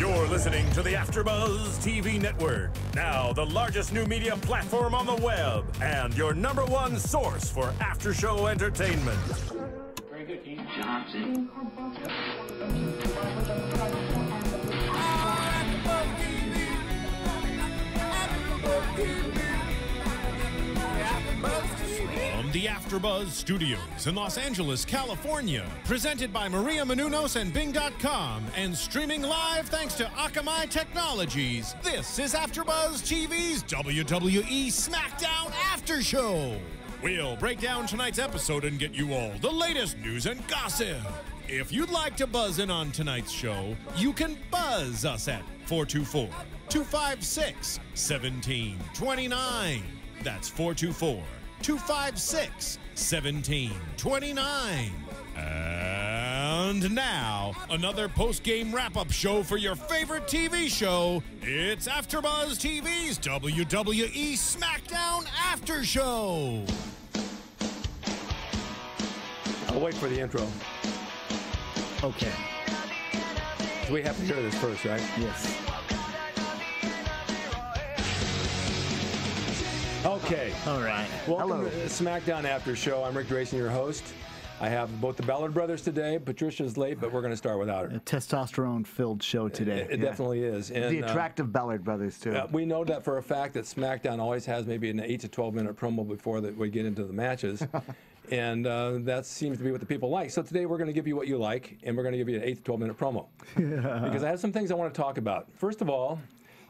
You're listening to the AfterBuzz TV network, now the largest new media platform on the web, and your #1 source for after-show entertainment. Very good, Keith. Johnson. From the AfterBuzz Studios in Los Angeles, California, presented by Maria Menounos and Bing.com, and streaming live thanks to Akamai Technologies, this is AfterBuzz TV's WWE SmackDown After Show. We'll break down tonight's episode and get you all the latest news and gossip. If you'd like to buzz in on tonight's show, you can buzz us at 424-256-1729. That's 424-256-1729. And now, another post-game wrap-up show for your favorite TV show. It's AfterBuzz TV's WWE SmackDown After Show. I'll wait for the intro. Okay. So we have to hear this first, right? Yes. Okay. All right. Welcome to SmackDown After Show. I'm Ric Drasin, your host. I have both the Ballard brothers today. Patricia's late, but we're going to start without her. A testosterone-filled show today. It definitely is. And, the attractive Ballard brothers, too. We know that for a fact that SmackDown always has maybe an 8 to 12 minute promo before that we get into the matches. And that seems to be what the people like. So today we're going to give you what you like, and we're going to give you an 8 to 12 minute promo. Because I have some things I want to talk about. First of all,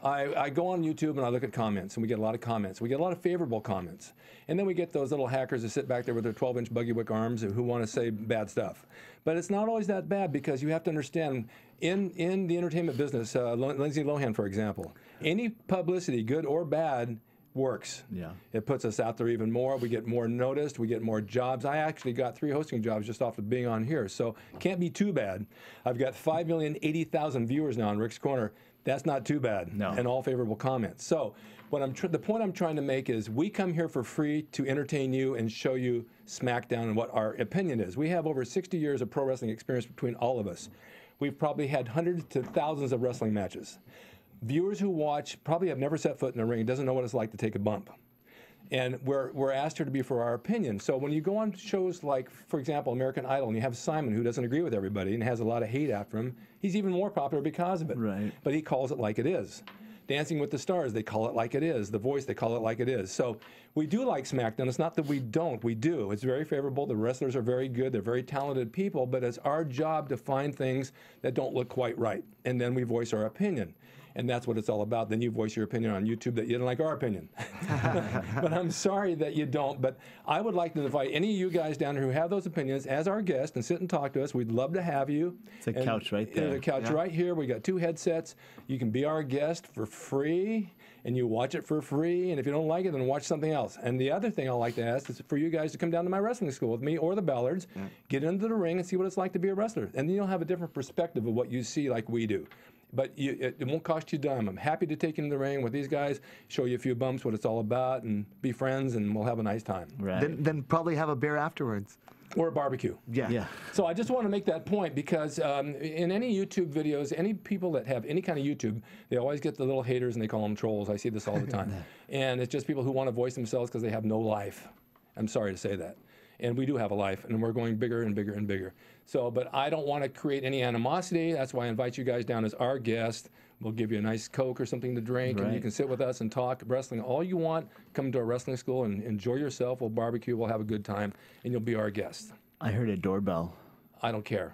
I go on YouTube and I look at comments, and we get a lot of comments. We get a lot of favorable comments. And then we get those little hackers that sit back there with their 12-inch buggy wick arms who want to say bad stuff. But it's not always that bad, because you have to understand, in the entertainment business, Lindsay Lohan, for example, any publicity, good or bad, works. Yeah. It puts us out there even more. We get more noticed. We get more jobs. I actually got 3 hosting jobs just off of being on here, so can't be too bad. I've got 5,080,000 viewers now on Rick's Corner. That's not too bad. No. And all favorable comments. So the point I'm trying to make is we come here for free to entertain you and show you SmackDown and what our opinion is. We have over 60 years of pro wrestling experience between all of us. We've probably had hundreds to thousands of wrestling matches. Viewers who watch probably have never set foot in a ring, doesn't know what it's like to take a bump. And we're asked here to be for our opinion. So when you go on shows like, for example, American Idol, and you have Simon, who doesn't agree with everybody and has a lot of hate after him, he's even more popular because of it. Right. But he calls it like it is. Dancing with the Stars, they call it like it is. The Voice, they call it like it is. So we do like SmackDown. It's not that we don't. We do. It's very favorable. The wrestlers are very good. They're very talented people. But it's our job to find things that don't look quite right. And then we voice our opinion. And that's what it's all about. Then you voice your opinion on YouTube that you don't like our opinion. But I'm sorry that you don't. But I would like to invite any of you guys down here who have those opinions as our guest and sit and talk to us. We'd love to have you. It's a couch right there. There's a couch right here. We got 2 headsets. You can be our guest for free, and you watch it for free. And if you don't like it, then watch something else. And the other thing I'd like to ask is for you guys to come down to my wrestling school with me or the Ballards, get into the ring and see what it's like to be a wrestler. And then you'll have a different perspective of what you see like we do. But it won't cost you a dime. I'm happy to take you in the ring with these guys, show you a few bumps, what it's all about, and be friends, and we'll have a nice time. Right. Then probably have a beer afterwards. Or a barbecue. Yeah. So I just want to make that point, because in any YouTube videos, any people that have any kind of YouTube, they always get the little haters, and they call them trolls. I see this all the time. And it's just people who want to voice themselves because they have no life. I'm sorry to say that. And we do have a life, and we're going bigger and bigger and bigger. So, but I don't want to create any animosity. That's why I invite you guys down as our guest. We'll give you a nice Coke or something to drink, and you can sit with us and talk wrestling all you want. Come to our wrestling school and enjoy yourself. We'll barbecue. We'll have a good time, and you'll be our guest. I heard a doorbell. I don't care.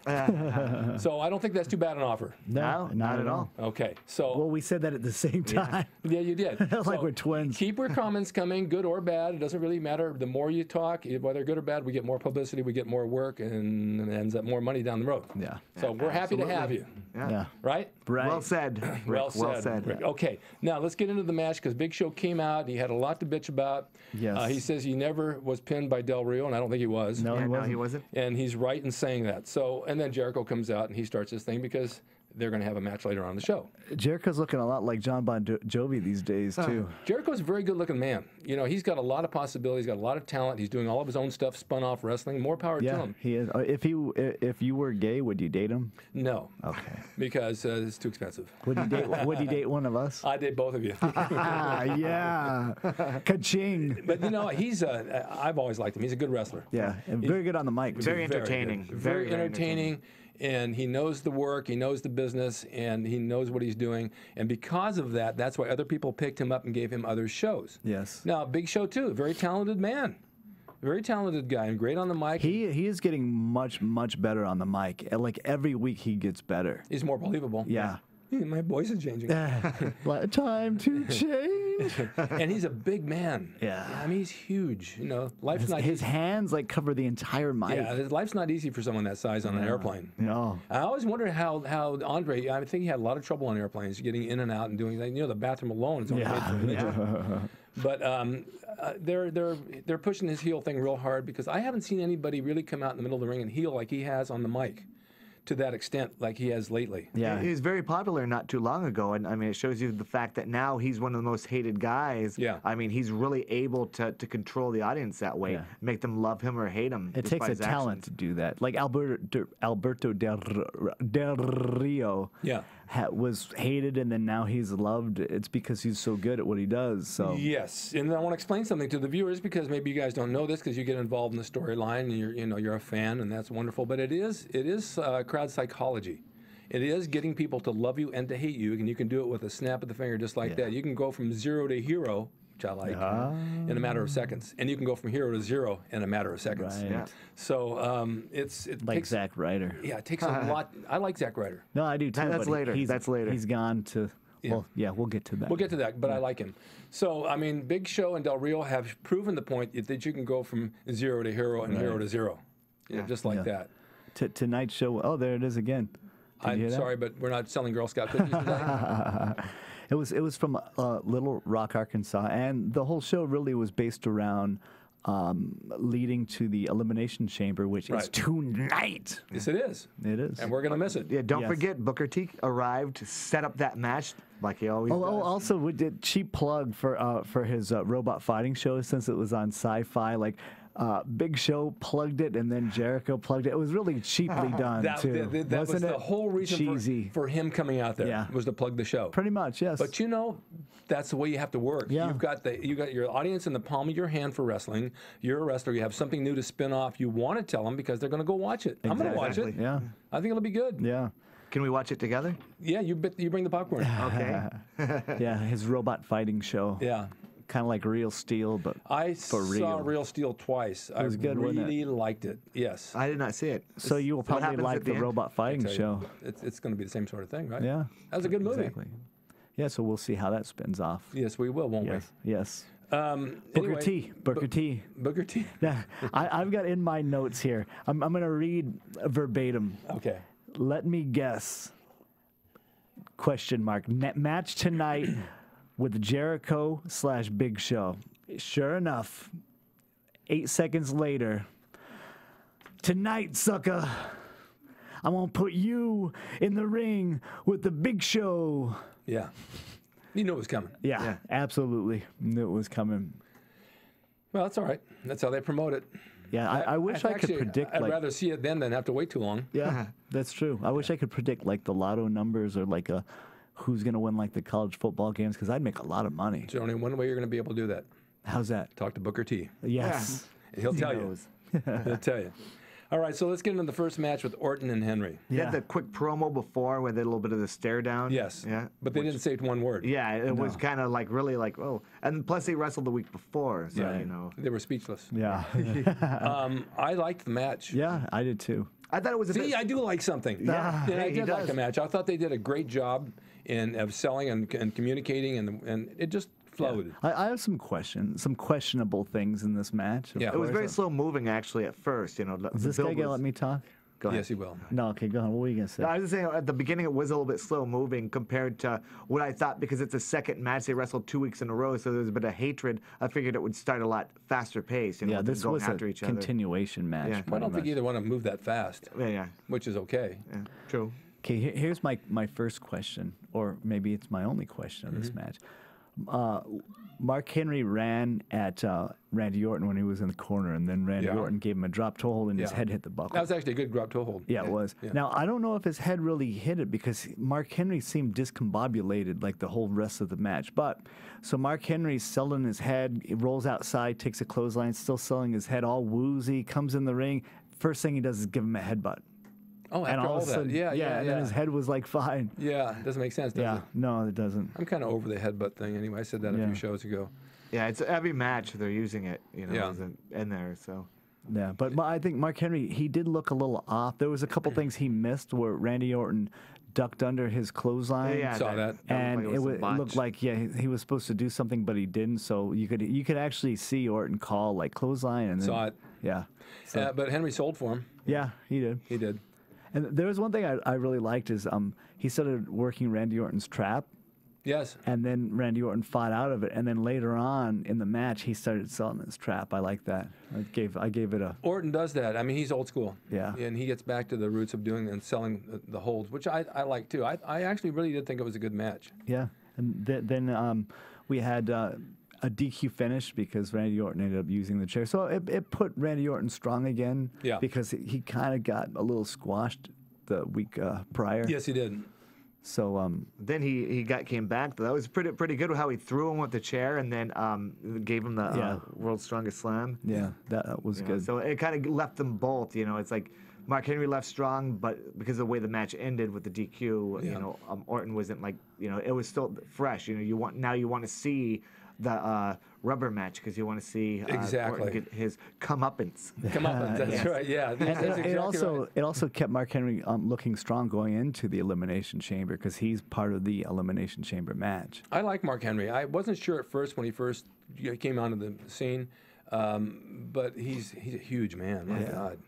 So I don't think that's too bad an offer. No, not at all. Okay, so. Well, we said that at the same time. Yeah, you did. Like we're twins. Keep your comments coming, good or bad. It doesn't really matter. The more you talk, whether good or bad, we get more publicity, we get more work, and it ends up more money down the road. Yeah. So we're happy to have you. Yeah. Right? Right. Well said, Rick. Well said. Rick. Okay, now let's get into the match, because Big Show came out and he had a lot to bitch about. Yes. He says he never was pinned by Del Rio, and I don't think he was. No, Yeah, no, he wasn't. And he's right in saying that. So, and then Jericho comes out and he starts this thing because they're going to have a match later on in the show. Jericho's looking a lot like John Bon Jovi these days, too. Jericho's a very good-looking man. You know, he's got a lot of possibilities, got a lot of talent. He's doing all of his own stuff, spun off wrestling. More power to Yeah, him. he is. If you were gay, would you date him? No. Okay. Because it's too expensive. Would you date one of us? I did both of you. Yeah. Ka-ching. But, you know, I've always liked him. He's a good wrestler. Yeah, and very good on the mic. Very entertaining. Good. Very entertaining. And he knows the work, he knows the business, and he knows what he's doing. And because of that, that's why other people picked him up and gave him other shows. Yes. Now, Big Show, too, very talented man. Very talented guy and great on the mic. He is getting much better on the mic. Like every week he gets better. He's more believable. Yeah. My voice is changing. Time to change. And he's a big man. Yeah. I mean, he's huge. You know, life's not His easy. hands like cover the entire mic. Yeah, life's not easy for someone that size on an airplane. No. I always wondered how Andre, I think he had a lot of trouble on airplanes, getting in and out and doing, you know, the bathroom alone is only made for a midget. But they're pushing his heel thing real hard because I haven't seen anybody really come out in the middle of the ring and heel like he has on the mic to that extent like he has lately. Yeah. He was very popular not too long ago, and I mean, it shows you the fact that now he's one of the most hated guys. Yeah. I mean, he's really able to control the audience that way, Yeah. make them love him or hate him. It just takes by a his talent to do that. Like Alberto Del Rio Yeah. was hated and then now he's loved. It's because he's so good at what he does. So Yes, and I want to explain something to the viewers because maybe you guys don't know this because you get involved in the storyline and you're a fan and that's wonderful. But it is crowd psychology. It is getting people to love you and to hate you, and you can do it with a snap of the finger just like that. You can go from 0 to hero, which I like, in a matter of seconds, and you can go from hero to 0 in a matter of seconds. Right. Yeah. So it like takes, Zack Ryder. Yeah, it takes a lot. I like Zack Ryder. No, I do too. That's but later. He's, That's later. He's gone to. Well, yeah, we'll get to that. We'll get to that, but I like him. So, I mean, Big Show and Del Rio have proven the point that you can go from 0 to hero and hero to 0. Yeah, just like that. Tonight's show. Oh, there it is again. Did you I'm hear that? sorry, but we're not selling Girl Scout cookies today. It was from Little Rock, Arkansas, and the whole show really was based around leading to the Elimination Chamber, which is tonight. Yes, it is. It is. And we're going to miss it. Yeah, don't Yes. forget, Booker T arrived to set up that match like he always does. Also, we did cheap plug for his robot fighting show since it was on Sci-Fi. Like, Big Show plugged it, and then Jericho plugged it. It was really cheaply done too. That was Wasn't the it whole reason cheesy? for him coming out there was to plug the show. Pretty much, yes. But you know, that's the way you have to work. Yeah. You got your audience in the palm of your hand for wrestling. You're a wrestler. You have something new to spin off. You want to tell them because they're going to go watch it. I'm going to watch it. Yeah. I think it'll be good. Yeah. Can we watch it together? Yeah, you bring the popcorn. Okay. Yeah, his robot fighting show. Yeah. Kind of like Real Steel, but I for saw real. Real Steel twice. was good, wasn't it? really liked it. Yes. I did not see it. So you will What probably happens like at the end? robot fighting Tell you, show. It's going to be the same sort of thing, right? Yeah. That was a good movie. Exactly. Yeah, so we'll see how that spins off. Yes, we will, won't Yes. Yes. we? Booker Anyway, T. Booker T. Booker T. Yeah, I've got in my notes here. I'm going to read verbatim. Okay. Let me guess. Question mark. Match tonight with Jericho / Big Show. Sure enough, 8 seconds later, tonight, sucker, I'm going to put you in the ring with the Big Show. Yeah. You knew it was coming. Yeah, absolutely. Knew it was coming. Well, that's all right. That's how they promote it. Yeah, I wish I could predict. I'd like, rather see it then than have to wait too long. Yeah, that's true. I wish I could predict like the lotto numbers or like who's going to win like the college football games because I'd make a lot of money. There's only one way you're going to be able to do that. How's that? Talk to Booker T. Yes. He'll tell you. He'll tell you. All right, so let's get into the first match with Orton and Henry. They Yeah. had the quick promo before where they had a little bit of the stare down. Yes. Yeah. But they didn't say one word. Yeah, it was kind of like really like, oh. And plus they wrestled the week before, so, Right. you know. They were speechless. Yeah. I liked the match. Yeah, I did too. I thought it was a See, bit... I do like something. Yeah. And I Hey, he did like does. the match. I thought they did a great job of selling and communicating, and it just flowed. I have some questions, some questionable things in this match. of Yeah. It was course. very slow moving actually at first, you know. Is this guy going to let me talk? Go ahead. Yes, he will. No, okay, go on. What were you going to say? No, I was just saying at the beginning it was a little bit slow moving compared to what I thought because it's a second match. They wrestled 2 weeks in a row, so there's a bit of hatred. I figured it would start a lot faster pace, you know, Yeah, with them this going was a after each other. continuation match. Yeah. I pretty don't think much. either one of them moved that fast, Yeah, which is okay. yeah, true. Okay, here's my first question, or maybe it's my only question of this match. Mark Henry ran at Randy Orton when he was in the corner, and then Randy Orton gave him a drop toe hold, and his head hit the buckle. That was actually a good drop toe hold. Yeah, it was. Yeah. Now, I don't know if his head really hit it because Mark Henry seemed discombobulated like the whole rest of the match. But, so Mark Henry's selling his head, he rolls outside, takes a clothesline, still selling his head, all woozy, comes in the ring. First thing he does is give him a headbutt. Oh, after And all all of a that. sudden, Yeah. and then his head was like fine. Yeah, it doesn't make sense, does it? No, it doesn't. I'm kind of over the headbutt thing anyway. I said that a few shows ago. Yeah, it's every match they're using it, you know, Yeah. in there. So Yeah, but I think Mark Henry, he did look a little off. There was a couple things he missed where Randy Orton ducked under his clothesline. yeah, Saw that. And looked like it was a looked botch. like he was supposed to do something, but he didn't. So you could actually see Orton call like clothesline, and then, Saw it. Yeah, so, But Henry sold for him. yeah, he did. He did. And there was one thing I really liked is he started working Randy Orton's trap, Yes. and then Randy Orton fought out of it, and then later on in the match he started selling his trap. I like that. I gave it a Orton does that. I mean, he's old school. Yeah. And he gets back to the roots of doing and selling the holds, which I like too. I actually really did think it was a good match. yeah. And then we had a DQ finish because Randy Orton ended up using the chair. So it put Randy Orton strong again. Yeah. Because he kind of got a little squashed the week prior. Yes, he did. So then he came back. That was pretty good how he threw him with the chair and then gave him the world's strongest slam. yeah, that was You know, good. so it kind of left them both. You know, it's like Mark Henry left strong, but because of the way the match ended with the DQ, you know, Orton wasn't like, you know, it was still fresh. You know, you want to see the rubber match because you want to see Exactly. Orton get his comeuppance. Come on, that's right. Yeah, that's exactly right. It also kept Mark Henry looking strong going into the Elimination Chamber because he's part of the Elimination Chamber match. I like Mark Henry. I wasn't sure at first when he first came onto the scene, but he's a huge man. My God.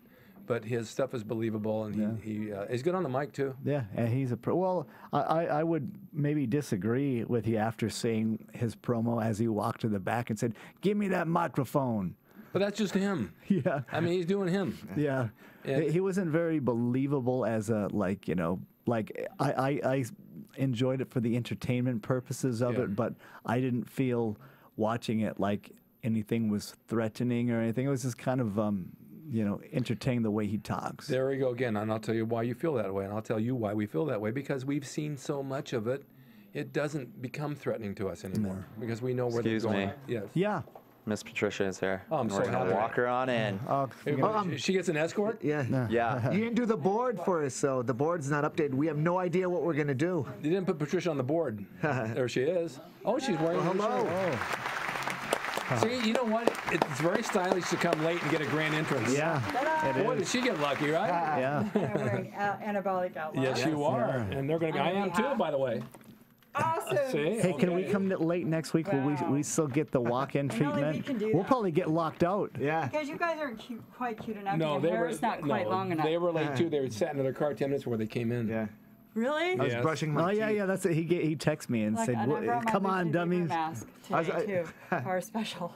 But his stuff is believable, and he's good on the mic too. Yeah, and he's a pro. Well, I would maybe disagree with you after seeing his promo as he walked to the back and said, "Give me that microphone." But that's just him. Yeah. I mean, he's doing him. Yeah. Yeah. He wasn't very believable as a, like, you know, like I enjoyed it for the entertainment purposes of it, but I didn't feel watching it like anything was threatening or anything. It was just kind of, you know, entertaining the way he talks. There we go again, and I'll tell you why you feel that way, and I'll tell you why we feel that way, because we've seen so much of it, it doesn't become threatening to us anymore, because we know where Excuse they're going. me. Yes. Yeah. Miss Patricia is here. Oh, I'm and so we're gonna happy. walk her on in. She gets an escort? Yeah. Yeah. You didn't do the board for us, so the board's not updated. We have no idea what we're gonna do. You didn't put Patricia on the board. There she is. Oh, she's wearing her hello. shirt. See, you know what? It's very stylish to come late and get a grand entrance. Yeah. It Boy, is. did she get lucky, right? Yeah. I'm wearing anabolic outlaw. Yes, you are. And they're going to be. I am too, by the way. Awesome. See? Hey, can we Okay. come late next week? Will Wow. we still get the walk-in I don't think we treatment? can do We'll that. probably get locked out. Yeah. Because you guys aren't quite cute enough. No, Your they hair were is not quite long enough. They were late too. They were sat in their car 10 minutes before they came in. Yeah. Really? I was Yes. brushing my Oh, teeth. yeah, that's it. He texted me and Like, said, and I "Well, brought my come on, Lucha Libre dummies." mask I today was- too, for our special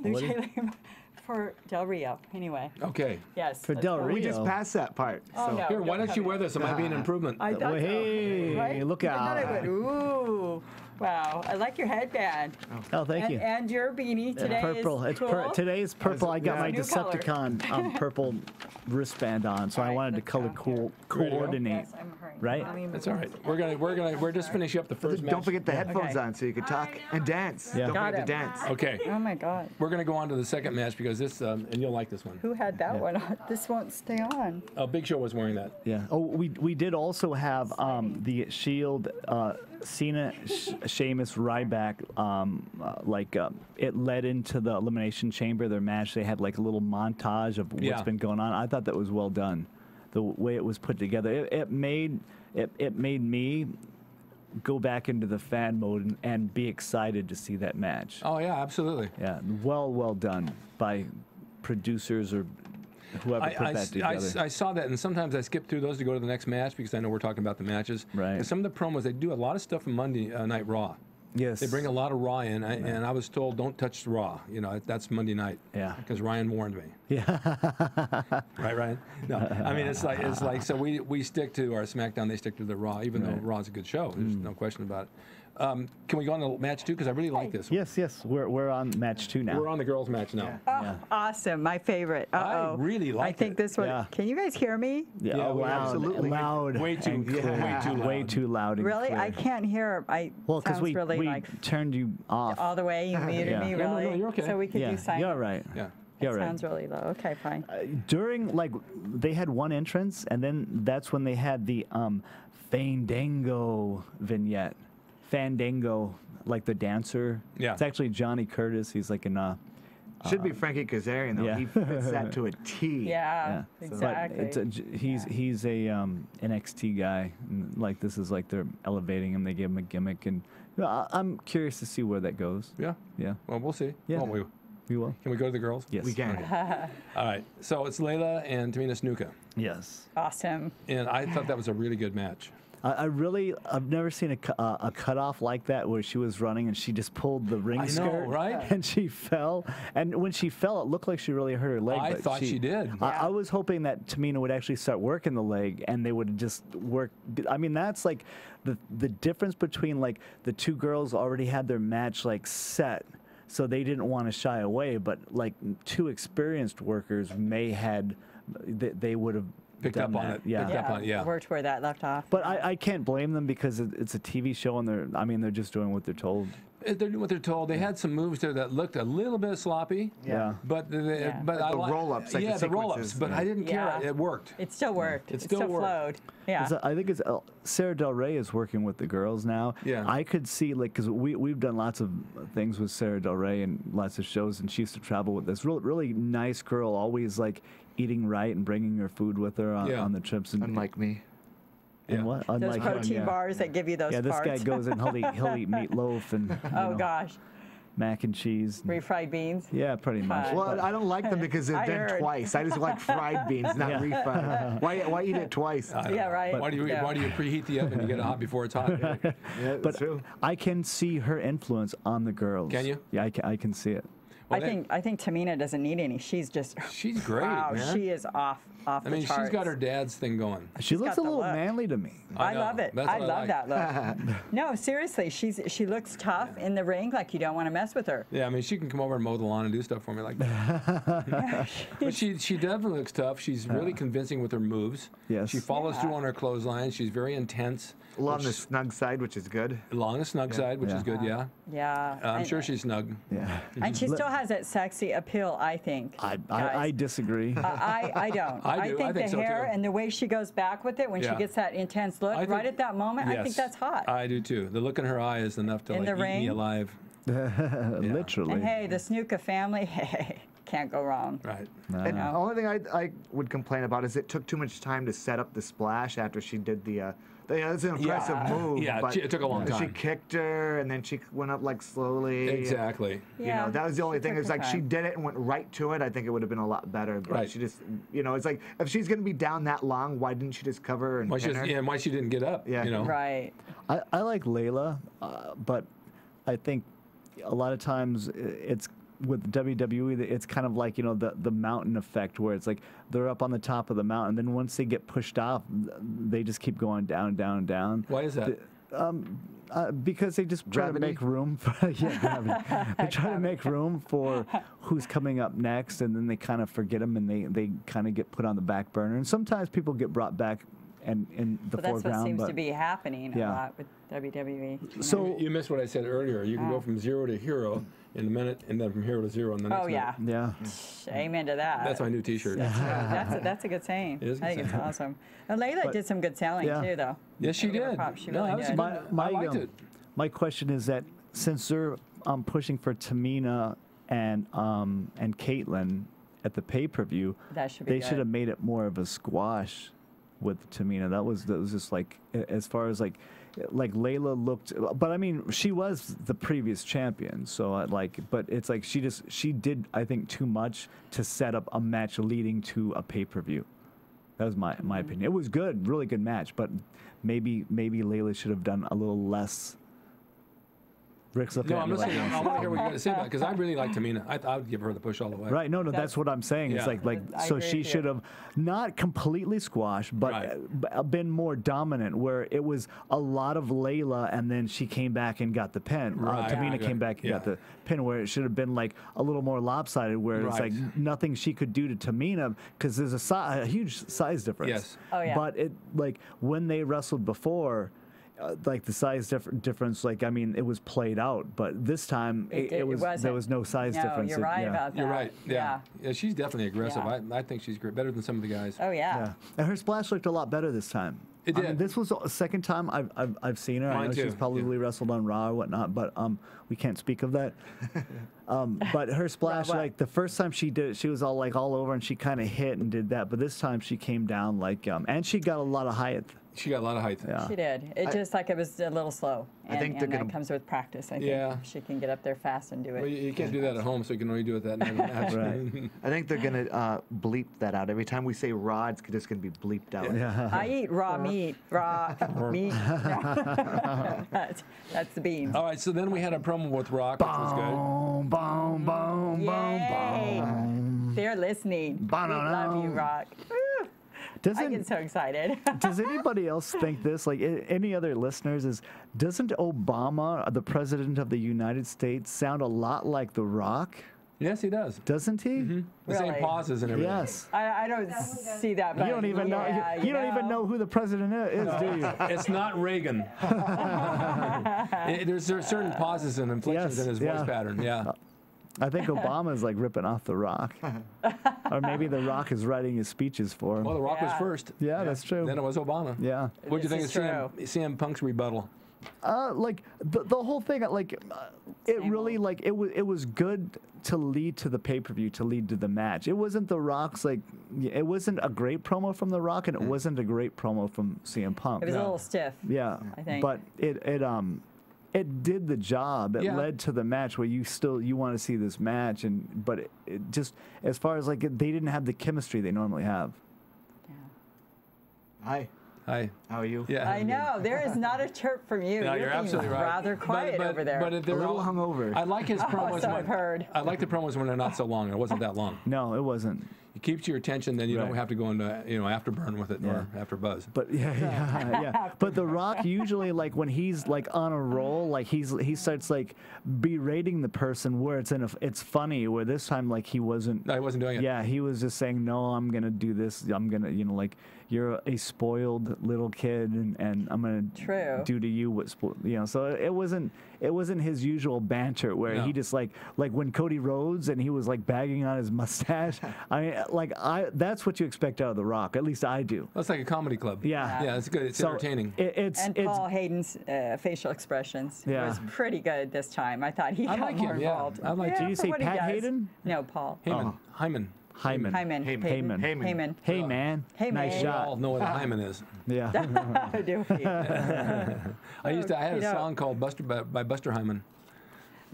Lucha Libre for Del Rio. Anyway, Okay. yes. For let's Del go. Rio. We just passed that part. Oh, so. no. Here, why don't you come wear in. this? It might be an improvement. I thought so. Hey, Right? look And then I out. went, ooh, wow! I like your headband. Oh, thank you. And your beanie today Purple. is It's cool. today is purple. I got yeah. my New color. Decepticon purple wristband on, so I All right, wanted to let's color go. coordinate. Yes, I'm hurrying. Right? Let me move That's all this. right. We're just finishing up the first match. Don't forget the headphones Okay. on so you can talk and dance. Yeah. Don't Got forget to it. dance. Okay. Oh my God! We're going to go on to the second match because this, and you'll like this one. Who had that one on? This won't stay on. Oh, Big Show was wearing that. Yeah. Oh, we did also have the Shield, Cena, Sheamus, Ryback. It led into the Elimination Chamber. Their match. They had like a little montage of what's Yeah. been going on. I thought that was well done. The way it was put together. It made me go back into the fan mode and be excited to see that match. Oh, yeah, absolutely. Yeah. Well done by producers or whoever put that together. I saw that, and sometimes I skip through those to go to the next match because I know we're talking about the matches. Right. And some of the promos, they do a lot of stuff from Monday Night Raw. Yes. They bring a lot of Raw in, and I was told don't touch the Raw. You know, that's Monday night. Yeah. Because Ryan warned me. Yeah. Right, Ryan? No, I mean it's like so we stick to our SmackDown. They stick to the Raw, even though Raw's a good show. There's no question about it. Can we go on to match 2? Because I really like this one. Yes. We're on match 2 now. We're on the girls' match now. Oh, awesome. My favorite. Uh-oh. I really like I think this one. Yeah. Can you guys hear me? Yeah, Yeah, we loud, absolutely- loud, way too and clear. clear. Way too loud. Way too loud. And Really? clear. I can't hear. Well, because sounds we really like turned you off. all the way. You muted Yeah. me, No, no, really. no, you're okay. So we could Yeah, do silent. you're right. Yeah. You're right. Sounds really low. Okay, fine. During they had one entrance, and then that's when they had the Fandango vignette. Fandango, like the dancer. Yeah. It's actually Johnny Curtis. He's like in Should be Frankie Kazarian though. yeah. He fits that to a T. Yeah, exactly. But he's a NXT guy. And, like this is like they're elevating him. They give him a gimmick, and I'm curious to see where that goes. Yeah. Yeah, Well, we'll see. Yeah. Won't we? we will. Can we go to the girls? Yes, We can. All right. So it's Layla and Tamina Snuka, Yes. Awesome. and I thought that was a really good match. I've never seen a cutoff like that where she was running and she just pulled the ring I know, skirt, right? And she fell. And when she fell, it looked like she really hurt her leg. I but thought she did. I was hoping that Tamina would actually start working the leg and they would just work. I mean, that's like the difference between like the two girls already had their match like set. So they didn't want to shy away, but like two experienced workers they would have Picked done up on that. it. Yeah. Picked up on it, yeah. Worked where that left off. But I can't blame them because it's a TV show and they're just doing what they're told. They're doing what they're told. They had some moves there that looked a little bit sloppy. Yeah. But Yeah. but Like I the like roll-ups, like the yeah, the roll-ups. sequences. But I didn't care. Yeah. It worked. It still worked. It still worked. flowed. Yeah. I think it's Sarah Del Rey is working with the girls now. Yeah. I could see because we've done lots of things with Sarah Del Rey and lots of shows, and she used to travel with this really nice girl, always like eating right and bringing her food with her Yeah. on the trips. And Unlike me. and Yeah. what? Those Unlike her, protein yeah. bars that give you those Yeah, this parts. guy goes and he'll eat meatloaf and Oh gosh, mac and cheese. and- refried beans. yeah, pretty much. Well, I don't like them because they're I done heard. twice. I just like fried beans, not Yeah. refried. Why eat it twice? Yeah, right. Why do you Yeah. preheat the oven to get it hot before it's hot? Yeah, But that's true. I can see her influence on the girls. Can you? Yeah, I can see it. Well, I think Tamina doesn't need any. She's just She's great, wow. man. She is off I mean, the charts. she's got her dad's thing going. She She's looks got a the little look. manly to me. I know. love it. That's I what love like. that look. No, seriously, she looks tough in the ring. Like you don't want to mess with her. Yeah, I mean, she can come over and mow the lawn and do stuff for me like that. But she definitely looks tough. She's really convincing with her moves. Yes. She follows through on her clothesline. She's very intense. Along the snug side, which is good. Along the snug side, which is good, yeah. Yeah. I'm and, sure she's snug. Yeah. And she still has that sexy appeal, I think. I guys. disagree. I don't. I do. think I think the so, hair too. and the way she goes back with it when Yeah. she gets that intense look I think- right at that moment, I think Yes. that's hot. I do too. The look in her eye is enough to In like the eat me ring? alive. Literally. and hey, the Snuka family, hey, can't go wrong. Right. And the only thing I would complain about is it took too much time to set up the splash after she did the. It's an impressive move. Yeah, but it took a long She time. kicked her, and then she went up like slowly. Exactly. You Yeah, know, that was the only she thing. took It's her like she time. did it and went right to it. I think it would have been a lot better. But Right. she just, it's like if she's gonna be down that long, why didn't she just cover and Why pin her? why she didn't get up? Yeah. You know. Right. I like Layla, but I think a lot of times it's with WWE, it's kind of like the mountain effect where it's like they're up on the top of the mountain, then once they get pushed off, they just keep going down, down, down. Why is that? Because they just try to Gravity? make room for gravity. They try to make room for who's coming up next, and then they kind of forget them, and they kind of get put on the back burner. And sometimes people get brought back and in the But that's foreground. what seems but to be happening Yeah. a lot with WWE. So You missed what I said earlier. You can go from 0 to hero in a minute, and then from hero to 0 in the next Oh yeah. minute. yeah. Amen to that. That's my new T-shirt. That's a good saying. It is a I good think it's saying. awesome. And Layla did some good selling Yeah. too, though. Yes, she I give her did. props. She No, really that was a did. good- I liked it. My question is that since they're pushing for Tamina and Caitlyn at the pay-per-view, That should be they good. should have made it more of a squash with Tamina. That was just like, as far as like Layla looked, but I mean she was the previous champion, so but it's like she did I think too much to set up a match leading to a pay-per-view. That was my opinion. It was good, really good match, but maybe Layla should have done a little less Rick's looking No, at I'm me like, listening. I want to hear what you're going to say about it because I really like Tamina. I would give her the push all the way. right? No, that's what I'm saying. It's Yeah. like I so agree she with you. should have not completely squashed, but been more dominant. Where it was a lot of Layla, and then she came back and got the pin. Right. Tamina came back and got the pin. Where it should have been like a little more lopsided. Where it's Right. like nothing she could do to Tamina because there's a huge size difference. Yes. Oh, yeah. But it like when they wrestled before. Like the size difference, like I mean, it was played out, but this time it was there wasn't. was no size No, difference. you're right about that. You're right. Yeah. Yeah. She's definitely aggressive. Yeah. I think she's great, better than some of the guys. Oh, yeah. Yeah, and her splash looked a lot better this time. It I mean, did. this was the second time I've seen her. I Mine know too, she's probably wrestled on Raw or whatnot, but we can't speak of that. But her splash, what? like the first time she did it, she was all over and she kind of hit and did that. But this time she came down and she got a lot of height. She got a lot of height. Yeah. She did. It just like it was a little slow. I think they're and that gonna- comes with practice. I think Yeah. if she can get up there fast and do it. Well, you can't do that at home, so you can only do it that night of the match. Right. I think they're gonna bleep that out. Every time we say raw, it's just gonna be bleeped out. Yeah. I eat raw meat. meat. That's the beans. All right, so then we had a promo with Rock, which was good. Boom, boom, boom, Yay. boom. They're listening. We love you, Rock. Woo. I Doesn't get so excited. Does anybody else think this? Like any other listeners, doesn't Obama, the president of the United States, sound a lot like The Rock? Yes, he does. Doesn't he? The same Really? pauses and everything. Yes. I don't see that. But You don't even know. yeah, You don't even know who the president is, do you? It's not Reagan. There's certain pauses and inflections Yes, in his voice yeah. pattern. Yeah. I think Obama's like ripping off The Rock, or maybe The Rock is writing his speeches for him. Well, The Rock was Yeah. first. Yeah, that's true. Then it was Obama. Yeah. What do you think This of is CM Punk's rebuttal? Like the whole thing, like it Same really old. like it was good to lead to the pay-per-view, to lead to the match. It wasn't The Rock's it wasn't a great promo from The Rock, and it wasn't a great promo from CM Punk. It was a little stiff. Yeah, I think. but it did the job. It Yeah. led to the match where you want to see this match, but it just as far as like they didn't have the chemistry they normally have. Hi, Hi. how are you? Yeah. I know. There is not a chirp from you. No, You're you're being absolutely right. rather quiet over there. But they're A little all hungover. I like his promos. so I've heard. I like the promos when they're not so long. It wasn't that long. No, it wasn't. It keeps your attention. Then you don't Right. have to go into afterburn with it or AfterBuzz. But yeah. But The Rock usually like when he's like on a roll, like he starts like berating the person where it's funny. Where this time like he wasn't. No, he wasn't doing it. Yeah, he was just saying, no, I'm gonna do this. I'm gonna like you're a spoiled little kid, and I'm gonna True. do to you what So it wasn't his usual banter where No. he just like when Cody Rhodes and he was like bagging on his mustache. I mean, that's what you expect out of The Rock. At least I do. That's like a comedy club. Yeah. Yeah, it's good. It's So entertaining. It's And Paul Hayden's facial expressions Yeah. was pretty good this time. I thought he I got like more him, yeah. involved. I like yeah, him. Did you for say what he Pat does. Hayden? No, Paul. Hyman. Hyman. Hyman. Hyman. Heyman. Hayden. Heyman. Heyman. Hey man, Hey, nice man. We shot. all know what a hymen is. Yeah. Do we? I had a You know. song called Buster by Buster Hyman.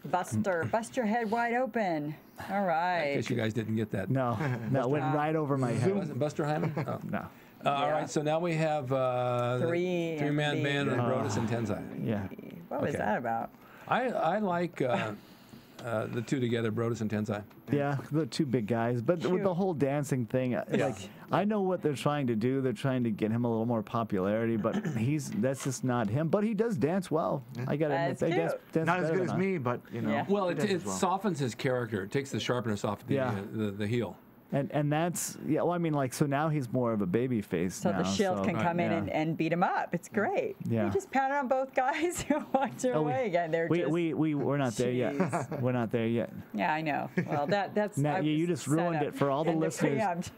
Buster, bust your head wide open. All In right. case you guys didn't get that. No, that went right over my head. Was it Buster Hyman? Oh. No. All Yeah. right, so now we have three-man band with Brodus and Tenzai. Yeah. What was Okay. that about? I like the two together, Brodus and Tenzai. Yeah, the two big guys. But with the whole dancing thing, like I know what they're trying to do. They're trying to get him a little more popularity, but that's just not him. But he does dance well. I got to admit, That's they dance, cute. dance Not as better good than as me, but Yeah. Well, he it, does it as well. softens his character. It takes the sharpness off the heel. And that's well, I mean, like so now he's more of a baby face. So now, the Shield can come in yeah. and beat him up. It's great. Yeah. You just pounded on both guys and walked their way again. They're just, we're not there yet. Jeez. We're not there yet. yeah, I know. Well, that's Now, I you was just ruined set up it for all the and to listeners. preempt.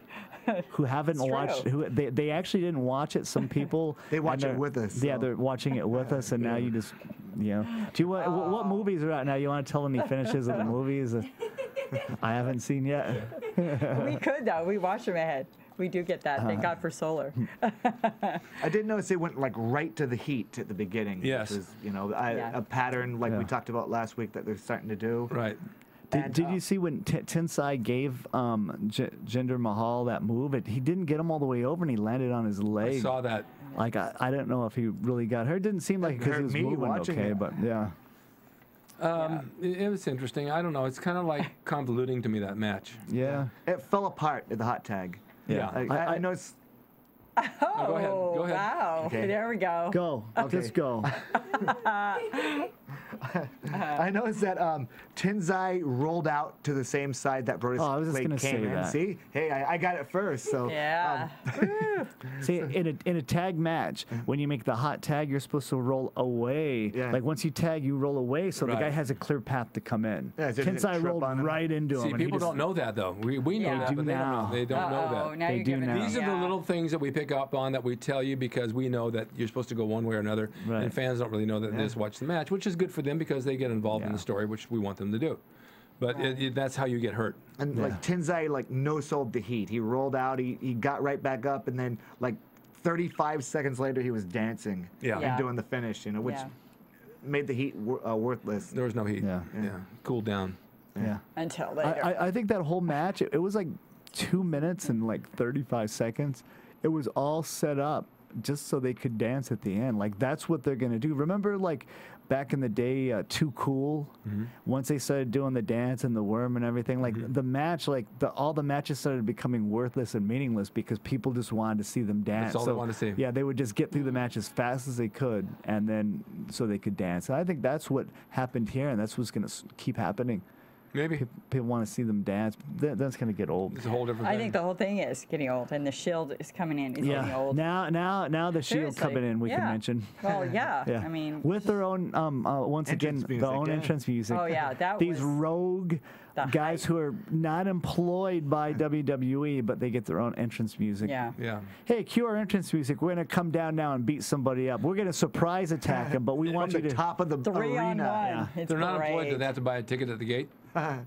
Who haven't It's watched? true. Who they actually didn't watch it. Some people They watch and it they're- with us, Yeah, so. they're watching it with us, and now you just, do you want what movies are out now? You want to tell any finishes of the movies? I haven't seen yet. We could though. We watch them ahead. We do get that. Thank God for solar. I did notice they went like right to the heat at the beginning. Yes. Which was, Yeah. a pattern like we Yeah. talked about last week that they're starting to do. Right. Did you see when Tensai gave Jinder Mahal that move? He didn't get him all the way over, and he landed on his I leg. saw that. Like I don't know if he really got hurt. Didn't seem like because he hurt was me moving watching okay, it. but yeah. It was interesting. I don't know. It's kind of like convoluting to me, that match. Yeah. It fell apart at the hot tag. Yeah. I know it's. Oh, go ahead. Go ahead. Wow. Okay. There we go. Go. Just go. I noticed that Tenzai rolled out to the same side that Brodus Oh, I was just Clay gonna came say in. that. See? Hey, I got it first. So Yeah. Woo. See, in a tag match, when you make the hot tag, you're supposed to roll away. Yeah. Like once you tag, you roll away, so the Right. guy has a clear path to come in. Yeah, so he didn't Tensai trip rolled on him. right into him. See, and he people just- don't know that, though. We know Yeah. that, but They do now. they don't know Uh-oh, that. now They you're do giving now. me- These are the yeah. little things that we pick up on that we tell you because we know that you're supposed to go one way or another, Right. and fans don't really know that. They just watch the match, which is good for them because they get involved in Yeah. the story, which we want them to do. But that's how you get hurt. And like Tenzai like no sold the heat. He rolled out. He got right back up, and then like 35 seconds later he was dancing. Yeah. Yeah. And doing the finish. Which Yeah. made the heat worthless. There was no heat. Yeah. Cooled down. Yeah. Until later. I think that whole match, it was like 2 minutes and like 35 seconds. It was all set up just so they could dance at the end. Like, that's what they're going to do. Remember, like, back in the day, Too Cool? Once they started doing the dance and the worm and everything, like, the match, like, all the matches started becoming worthless and meaningless because people just wanted to see them dance. all they wanted to see. Yeah, they would just get through the match as fast as they could, and then so they could dance. And I think that's what happened here, and that's what's going to keep happening. Maybe. People want to see them dance. That's going to get old. It's a whole different I thing. think the whole thing is getting old, and the Shield is coming in. Is getting old. Now the Shield Seriously. coming in. We can Yeah. mention. Well, yeah. Yeah. I mean, with their own once again Entrance music, their own yeah. entrance music. Oh, yeah, that These was rogue the guys hype. who are not employed by WWE, but they get their own entrance music. yeah. Yeah. Hey, cue our entrance music. We're gonna come down now and beat somebody up. We're gonna surprise attack them, but we want From you the to. top of the 3 on 1. arena. It's They're not great. employed. Do they have to buy a ticket at the gate?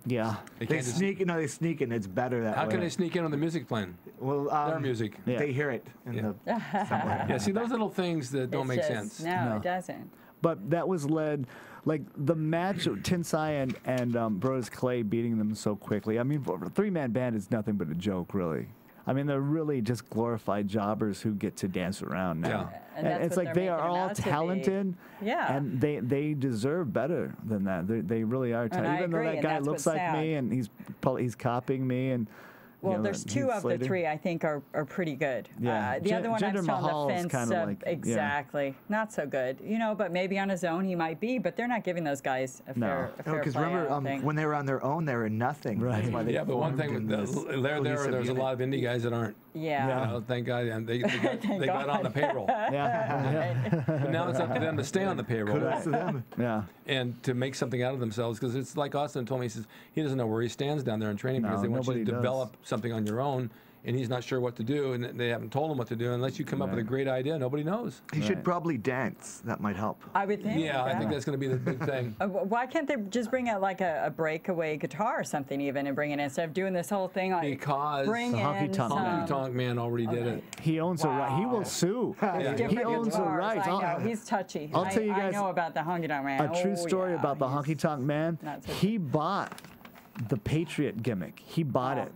Yeah. They They can't just. sneak. No, they sneak in. It's better that How way. can they sneak in on the music playing? Well, Their music. Yeah. They hear it in Yeah. the somewhere. Yeah, see, those little things that don't It's make just- sense. No, No. it doesn't. But that was led, like the match, Tensai and Brodus Clay beating them so quickly. I mean, a 3-man band is nothing but a joke, really. I mean, they're really just glorified jobbers who get to dance around now. Yeah. And that's it's what like they're they are making them all out to be. talented. Yeah. And they deserve better than that. They really are I talented. Even though agree, that and guy that's looks what's like me sad. and he's copying me and. Well, you know, there's 2 Heath of the Slater. 3 I think are pretty good. Yeah. The other one I'm Jinder still on Mahal the is fence kinda of. like- yeah. Exactly. Not so good. But maybe on his own he might be, but they're not giving those guys a No. fair Because play, I remember, don't think. when they were on their own, they were nothing. That's Right. why they Yeah, but one formed thing in with this cohesive there's a unit. lot of indie guys that aren't. Yeah. You know, thank God, and they got on the payroll. Yeah. But now it's up to them to stay on the payroll Kudos to them. Yeah. and to make something out of themselves. Because it's like Austin told me, he says he doesn't know where he stands down there in training because No, they want you to nobody does. develop something on your own. And he's not sure what to do, and they haven't told him what to do. Unless you come up with a great idea, nobody knows. He should probably dance. That might help. I would think. Yeah, I think that's going to be the big thing. Why can't they just bring out like a breakaway guitar or something even and bring it in instead of doing this whole thing like Because bring The honky in tonk some, Honky Tonk Man already did it. He owns a right. He will Wow. sue. Yeah. He different owns the guitars. rights. I know, he's touchy. I'll tell you I guys know about the honky tonk man. A true Oh, story yeah, about the he's honky tonk man. not so He bought the Patriot gimmick. He bought Oh. it.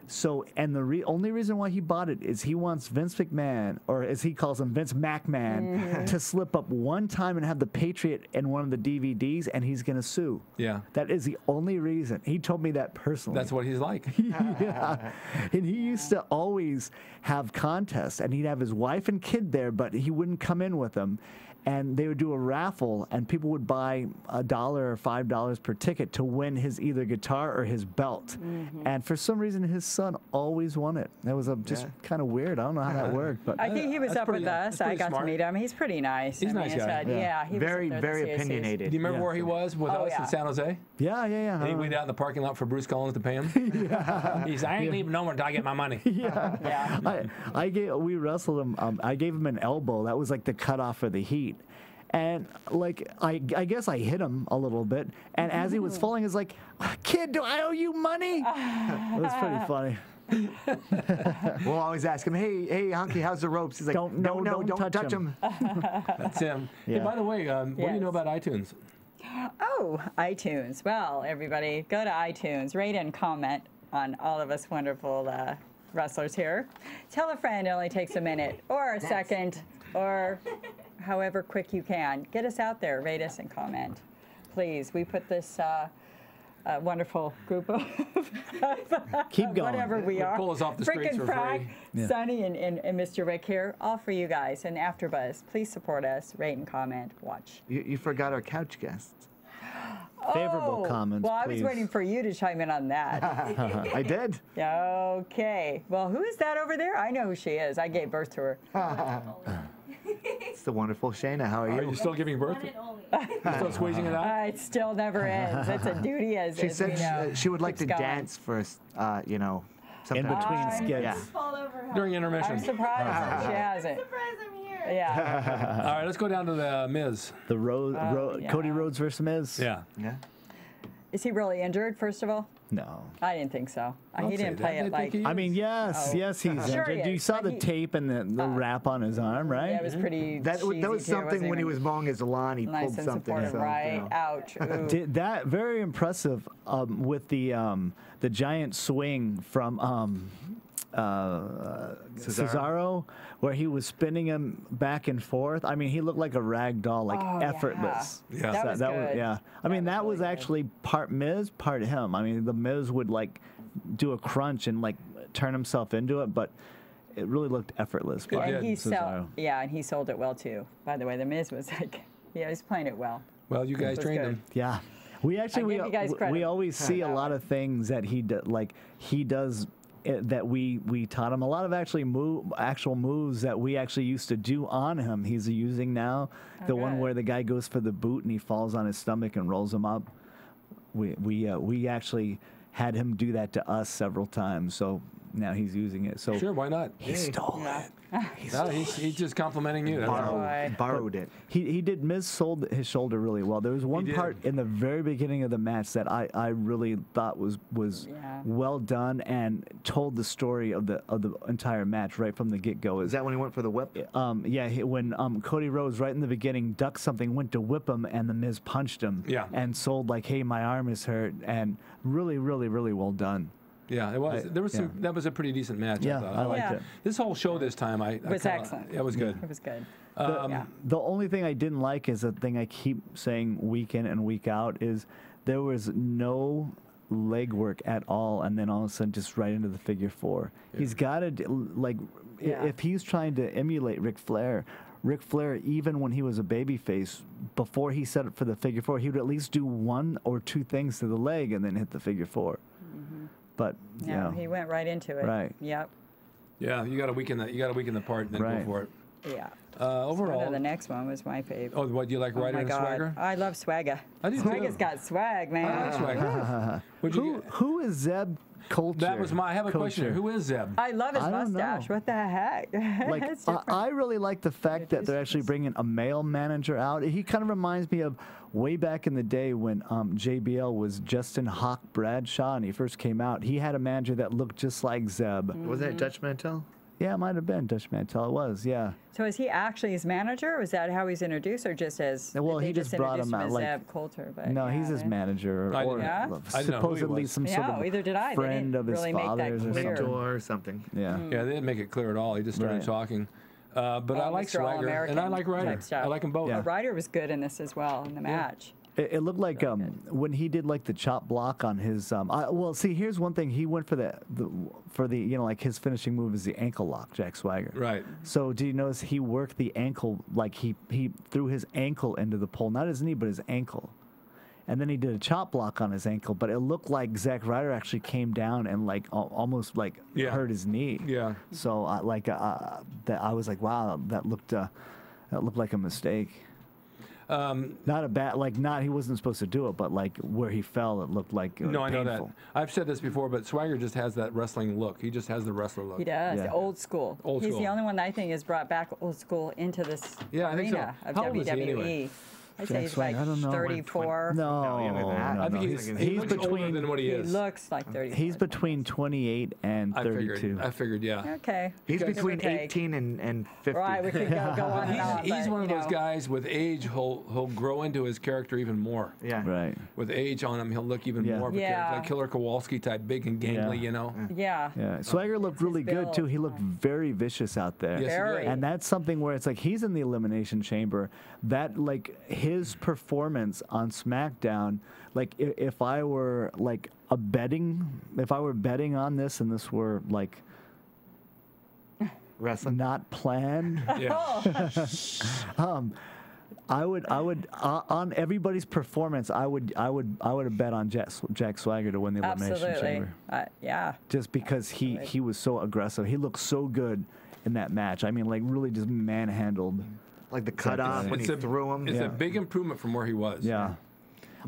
So, and the only reason why he bought it is he wants Vince McMahon, or as he calls him, Vince McMahon, to slip up one time and have the Patriot in one of the DVDs, and he's going to sue. Yeah. That is the only reason. He told me that personally. That's what he's like. Yeah. And he used to always have contests, and he'd have his wife and kid there, but he wouldn't come in with them. And they would do a raffle, and people would buy $1 or $5 per ticket to win his either guitar or his belt. And for some reason, his son always won it. That was just kind of weird. I don't know how that worked, but I think he was That's up with pretty- us. that's I pretty got smart. to meet him. He's pretty nice. He's a I mean, nice it's guy. had- yeah, he was Very, up there at very the CSCs. opinionated. Do you remember Yeah. where he was with Oh, us yeah. in San Jose? yeah. And he waited out in the parking lot for Bruce Collins to pay him. He's I ain't leaving nowhere until I get my money. Yeah. We wrestled him. I gave him an elbow. That was like the cutoff for the heat. And like I guess I hit him a little bit. And as he was falling, he's like, "Kid, do I owe you money?" It was pretty funny. We'll always ask him, hey, Honky, how's the ropes? He's like, Don't touch him. That's him. Hey, Yeah. by the way, what do you know Yes. about iTunes? Oh, iTunes. Well, everybody, go to iTunes, rate and comment on all of us wonderful wrestlers here. Tell a friend. It only takes a minute or a second or however quick you can. Get us out there, rate us and comment. please. We put this wonderful group of Keep going. whatever we are. Pull us off the Frick streets and for Frack, free. Yeah. Sonny and Mr. Rick here, all for you guys. And AfterBuzz, please support us, rate and comment, watch. You forgot our couch guests. Favorable comments, Well, I was please. waiting for you to chime in on that. I did. Okay. Well, who is that over there? I know who she is. I gave birth to her. It's the wonderful Shayna. How are Are you? you still giving birth? One and only. You still squeezing it out? It still never ends. It's a duty as She as said we know. she would like to Keeps going. dance first. You know, In sometime. between I'm- skits. Yeah. Fall over her. During I'm intermission. surprised she hasn't. Surprise, I'm here. Yeah. All right, let's go down to the Miz. The yeah. Cody Rhodes versus Miz? Yeah. Yeah. Is he really injured, first of all? No. I didn't think so. Don't He say didn't that. play They it like. think he I mean, yes, Oh. yes, he's Sure he injured. You is, saw but the he- tape and the wrap on his arm, right? Yeah, it was pretty. That was cheesy, too. It something wasn't when he even was mowing his lawn. He nice pulled and something. supportive, so, you right? know. Ouch. Ooh. Did that very impressive with the giant swing from Cesaro, where he was spinning him back and forth. I mean, he looked like a rag doll, like Oh, effortless. Yeah. That was good. yeah. I mean, that was really good. actually part Miz, part him. I mean, the Miz would like do a crunch and like turn himself into it, but it really looked effortless. by And he Cesaro. and he sold it well too. By the way, the Miz was like, yeah, he's playing it well. Well, you guys was trained good. him. Yeah, we actually give you guys credit we always for see a that lot one. of things that he does that we taught him. A lot of actual moves that we actually used to do on him. He's using now. The one good. where the guy goes for the boot and he falls on his stomach and rolls him up. We actually had him do that to us several times. So now he's using it. So Sure, why not? he stole Yeah. it. No, he's just complimenting you. That's all. Boy. Borrowed it. He did. Miz sold his shoulder really well. There was one did. part in the very beginning of the match that I really thought was Yeah. well done and told the story of the entire match right from the get go. Is that when he went for the whip? When Cody Rhodes right in the beginning ducked something, went to whip him, and the Miz punched him. Yeah. And sold like, hey, my arm is hurt, and really, really, really well done. Yeah, it was. There was some. yeah. That was a pretty decent match. Yeah, I thought. I liked Yeah. it. This whole show this time, I was kinda- excellent. It was good. It was good. Um, The only thing I didn't like is the thing I keep saying week in and week out is there was no leg work at all, and then all of a sudden just right into the figure four. He's got to Yeah. if he's trying to emulate Ric Flair, even when he was a babyface, before he set up for the figure four, he would at least do one or two things to the leg and then hit the figure four. But No, he went right into it. Right. Yep. Yeah, you got to weaken that. You got to weaken the part and then Right. go for it. Yeah. Overall, The next one was my fave. oh, what do you like, Oh Ryder my and God. Swagger? I love Swagger. I do too. Swagger's got swag, man. I like Swagger. Would you? who is Zeb Culture? That was my. I have a question. Culture? Who is Zeb? I love his I don't mustache. know. What the heck? Like It's different. I really like the fact that they're actually bringing a male manager out. He kind of reminds me of way back in the day when JBL was Justin Hawk Bradshaw and he first came out. He had a manager that looked just like Zeb. Was that Dutch Mantel? Yeah, it might have been Dutch Mantel. It was, yeah. So is he actually his manager, or was that how he's introduced, or just as? Well, they he just brought introduced him out, as like- Zeb Coulter, but No, yeah, he's his man. manager I or didn't- Yeah? I didn't know who he supposedly was. some Yeah, sort of either did I. They friend didn't of his really make that father's or clear. something. Mentor or something. Yeah. Yeah, they didn't make it clear at all. He just started Right. talking. But I like Mr. Swagger and I like Ryder. type stuff. I like them both. Yeah. Ryder was good in this as well in the match. It looked like when he did like the chop block on his. Well, see, here's one thing. He went for the like his finishing move is the ankle lock, Jack Swagger. Right. So did you notice he worked the ankle like he threw his ankle into the pole, not his knee, but his ankle, and then he did a chop block on his ankle. But it looked like Zack Ryder actually came down and like almost like Yeah. hurt his knee. Yeah. So that I was like, wow, that looked like a mistake. Not a bad, he wasn't supposed to do it, but like where he fell, it looked like No, I know that. painful. I've said this before, but Swagger just has that wrestling look. He just has the wrestler look. He does. Yeah. Old school. Old He's school. the only one that I think has brought back old school into this Yeah, I think so. arena of How old WWE. is he anyway? I'd say Jack he's Swagger, like I don't know. 34. No, younger than that. I think no. he He's looks older between than what he He is. looks like 34. he's between 28 and I 32. figured, yeah. Okay. He's Give or between take. 18 and 50. Right, we could go on and on. He's but, one of you those know. guys with age, he'll grow into his character even more. Yeah. Right. With age on him, he'll look even Yeah. more of a Yeah. character. Like Killer Kowalski type, big and gangly, Yeah. you know? Yeah. Yeah, Swagger looked It's his really good too. build. He looked very vicious out there. Yes, he Very. did. And that's something where it's like he's in the Elimination Chamber. That like his performance on SmackDown, like if I were like if I were betting on this and this were like Wrestling. not planned, Yeah. I would on everybody's performance, I would have bet on Jack Swagger to win the Elimination Absolutely. Chamber. Yeah. Just because he was so aggressive. He looked so good in that match. I mean, like really just manhandled. Like the cutoff when he threw him. It's a big improvement from where he was. Yeah.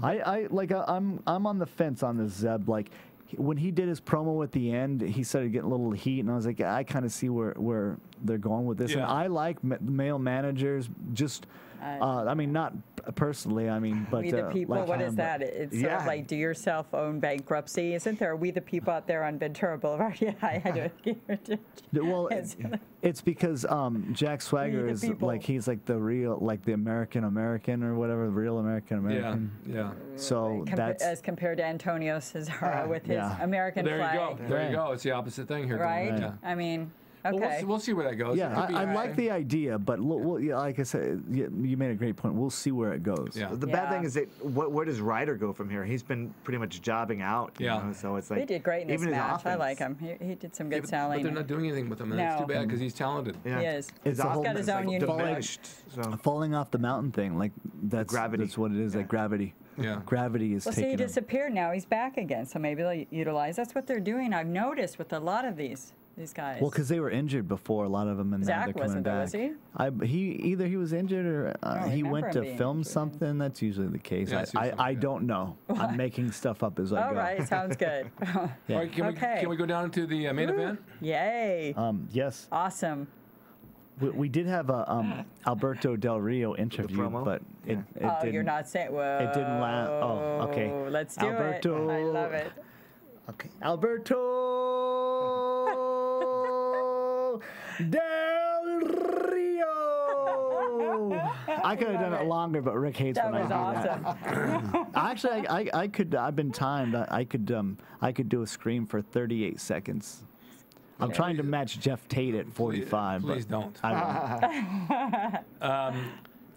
I'm on the fence on this, Zeb. Like when he did his promo at the end, he started getting a little heat, and I was like, I kind of see where they're going with this. And Yeah. I like male managers. Just, I mean, not personally. I mean, but We the people, like what him, is that? It's sort Yeah. of like do yourself own bankruptcy, isn't there? We the people out there on Ventura Boulevard. Yeah, I had to. Well, it's because Jack Swagger the is people. like he's like the real, like the American or whatever, the real American. Yeah. So that's as compared to Antonio Cesaro with his Yeah. American There you flag. go. There Right. you go. It's the opposite thing here. Right? Going on. Yeah. I mean, Well, okay. we'll see where that goes. It yeah. could be- I like the idea, but yeah, like I said, you made a great point. We'll see where it goes. Yeah. The bad Yeah. thing is that where does Ryder go from here? He's been pretty much jobbing out. You Yeah. know, so it's like He did great in this even his match. I offense. like him. He did some Yeah, good but selling. they're not doing anything with him, and it's No. too bad because he's talented. Yeah. He is. It's His a whole- offense his is, own like, unique diminished. So Falling off the mountain thing, like that's gravity. That's what it is. Like gravity. Yeah. Gravity is Well, see, he taking him. disappeared. Now he's back again. So maybe they'll utilize. That's what they're doing. I've noticed with a lot of these guys. Well, because they were injured before, a lot of them, and now Zach they're coming wasn't, though, back. was he? Either he was injured or don't he remember went him to being film injured. something. That's usually the case. Yeah, it's usually I something. don't know. I'm making stuff up as I All go. right, sounds good. All right, Okay. can we go down to the main event? Yay! Yes, Awesome. we did have a Alberto Del Rio interview, promo? but it Oh, didn't. you're not saying. Whoa. it didn't land. Oh, okay. Let's do Alberto- it. I love it. Okay, Alberto Del Rio. I could have done it longer, but Rick hates That when was I do that. awesome. Actually, I could. I've been timed. I could do a scream for 38 seconds. I'm trying to match Jeff Tate at 45. Please but don't. I won't.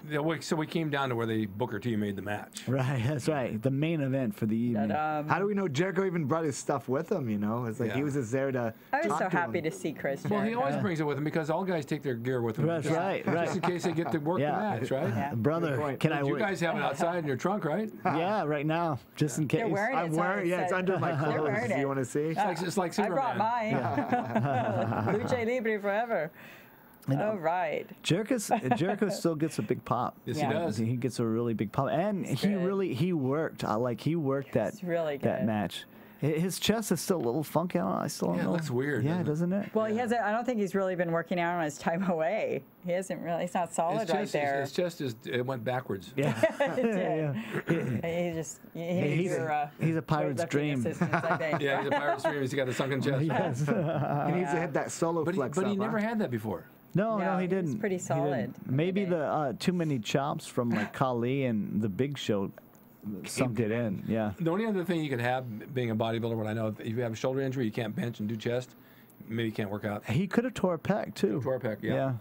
Yeah, so we came down to where the Booker T made the match. Right, that's right. The main event for the evening. how do we know Jericho even brought his stuff with him? You know, it's like he Yeah. was just there to. I was talk so to happy him. to see Chris. Well, he Jericho. always brings it with him because all guys take their gear with them. That's just, right, Just right. in case they get to work Yeah. the match, right? Yeah. Brother, point. can I You wait? guys have it outside in your trunk, right? Yeah, right now, just in case. They're wearing it. I'm so wearing. Yeah, it's said- under my They're clothes. wearing Do it. you want to see? It's like I Superman. brought mine. Lucha Libre forever. All right. Jericho still gets a big pop. Yes, Yeah. he does. He gets a really big pop, and he worked. He worked that It's really that good. match. His chest is still a little funky. I still don't Yeah, it know. looks weird, Yeah, doesn't doesn't it? Well, he hasn't. I don't think he's really been working out on his time away. He hasn't really. He's not solid right there. His chest it went backwards. Yeah. He just. He's he's a pirate's weightlifting dream. assistant, I think. Yeah, he's a pirate stream. He's got a sunken chest. Yes. He needs to hit that solo But flex. he up, never huh? had that before. No, No, he he was didn't. pretty He didn't. solid Maybe today. the too many chops from like Khali and the Big Show sunk it in. Yeah. The only other thing you could have being a bodybuilder, what I know, if you have a shoulder injury, you can't bench and do chest. Maybe you can't work out. He could have tore a pec too. Tore a pec, yeah.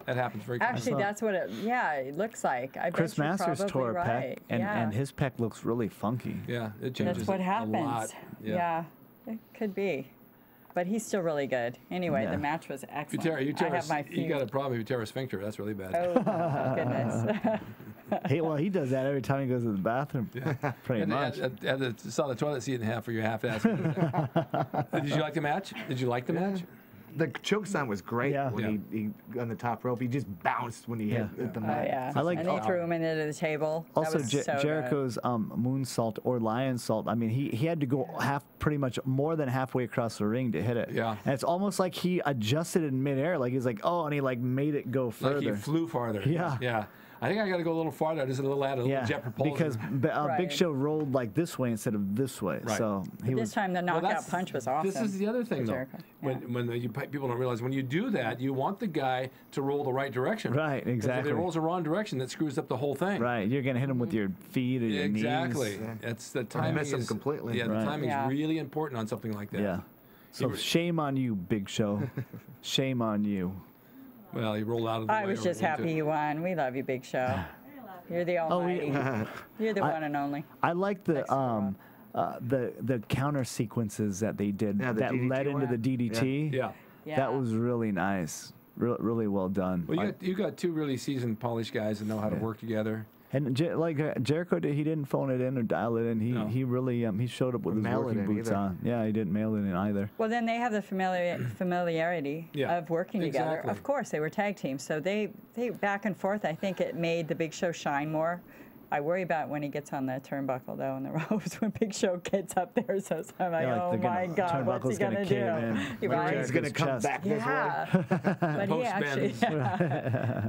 That happens very common. Actually, that's what it. Yeah, it looks like. I Chris bet you're Masters probably tore a pec, right. and, yeah. and his pec looks really funky. Yeah, it changes That's what a happens. lot. Yeah, it could be. But he's still really good. Anyway, Yeah. the match was You excellent. tear I have my you got a problem if you tear a sphincter. That's really bad. Oh, goodness. He does that every time he goes to the bathroom. Pretty And much. saw the toilet seat in half for your half ass. Did you like the match? Did you like the match? The choke slam was great Yeah. when he on the top rope. He just bounced when he hit the Oh, mat. yeah. I like- and they threw him into the table. That Also, was so good. Jericho's moonsault or lion salt. I mean, he had to go pretty much more than halfway across the ring to hit it. Yeah. And it's almost like he adjusted in midair. Like he's like, oh, and he like made it go further. Like he flew farther. Yeah. Yeah. I think I got to go a little farther. Just a little add a little jet propulsion. because Big Right. Show rolled like this way instead of this way. Right. So he This was. time the Well, knockout punch was awesome. This is the other thing, for though. Jericho. Yeah. When people don't realize when you do that, you want the guy to roll the right direction. Right, 'Cause exactly. If he rolls the wrong direction, that screws up the whole thing. Right, you're gonna hit him with your feet or your Exactly. knees. That's the timing. miss him is- completely. Yeah, the Right. timing Yeah. is really important on something like that. Yeah. So were- shame on you, Big Show. Shame on you. Well, he rolled out of the way. I was or just into- happy you won. We love you, Big Show. You're the almighty. You're the one and only. I like the counter sequences that they did Yeah, the that DDT led into one. the DDT. Yeah. Yeah. That was really nice. Really well done. Well, you got two really seasoned, polished guys that know how to work together. And Jericho, he didn't phone it in or dial it in. He really he showed up with his mail it working in boots either. on. Yeah, he didn't mail it in either. Well, then they have the familiarity Yeah, of working together. exactly. Of course, they were tag teams, so they back and forth. I think it made the Big Show shine more. I worry about when he gets on the turnbuckle, though, in the ropes when Big Show gets up there. So I'm like, Yeah, like oh they're my gonna- God, what's he turnbuckle's gonna gonna do? cave in. Right? He's gonna come chest. back this way. Yeah, but he Post actually,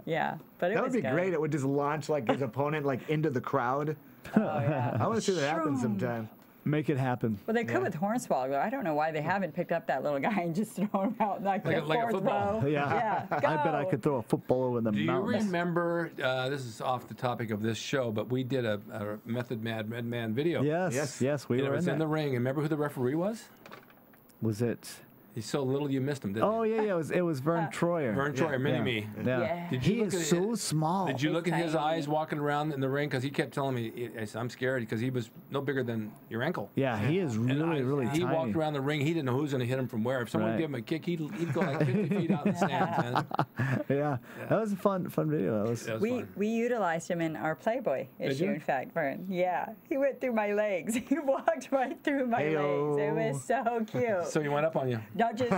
yeah, but it That was would be good. great. It would just launch like his opponent like into the crowd. Oh, yeah. I want to see that happen sometime. Make it happen. Well, they could with Hornswoggle, though. I don't know why they haven't picked up that little guy and just thrown him out like the like a fourth football. row. Yeah. Yeah, I bet I go. could throw a football over the Do you mountains. remember, this is off the topic of this show, but we did a Method Man video. Yes, we And it were was in in the that. ring. And remember who the referee was? Was it? He's so little you missed him, didn't Oh you? yeah, it was Vern Troyer. Vern Troyer, Mini-Me. Yeah. Yeah. Did you He look is at so small. Did you look at his tiny. eyes walking around in the ring? Because he kept telling me, I said, I'm scared because he was no bigger than your ankle. Yeah, he is And really he tiny. walked around the ring. He didn't know who was going to hit him from where. If someone Right. gave him a kick, he'd go like 50 feet out in the stands. Man. Yeah, that was a fun video. That was. That was We fun. we utilized him in our Playboy issue. you? In fact, Vern. Yeah, he went through my legs. He walked right through my Heyo. legs. It was so cute. So he went up on you. Not just